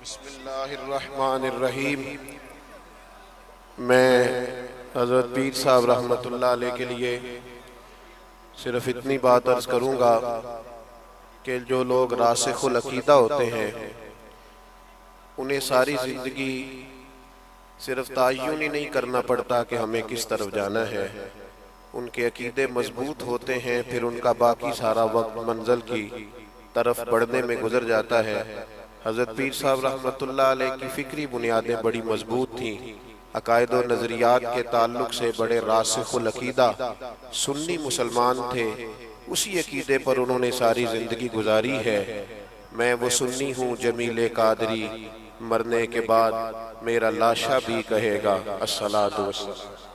بسم اللہ الرحمن الرحیم۔ میں حضرت پیر صاحب رحمۃ اللہ علیہ کے لیے صرف اتنی بات عرض کروں گا کہ جو لوگ راسخ العقیدہ ہوتے ہیں انہیں ساری زندگی صرف تعین ہی نہیں کرنا پڑتا کہ ہمیں کس طرف جانا ہے، ان کے عقیدے مضبوط ہوتے ہیں، پھر ان کا باقی سارا وقت منزل کی طرف بڑھنے میں گزر جاتا ہے۔ حضرت پیر صاحب رحمۃ اللہ علیہ کی فکری بنیادیں بڑی مضبوط تھیں، عقائد و نظریات کے تعلق سے بڑے راسخ العقیدہ سنی مسلمان تھے، اسی عقیدے پر انہوں نے ساری زندگی گزاری ہے۔ میں وہ سنی ہوں جمیل قادری، مرنے کے بعد میرا لاشا بھی کہے گا الصلاۃ والسلام۔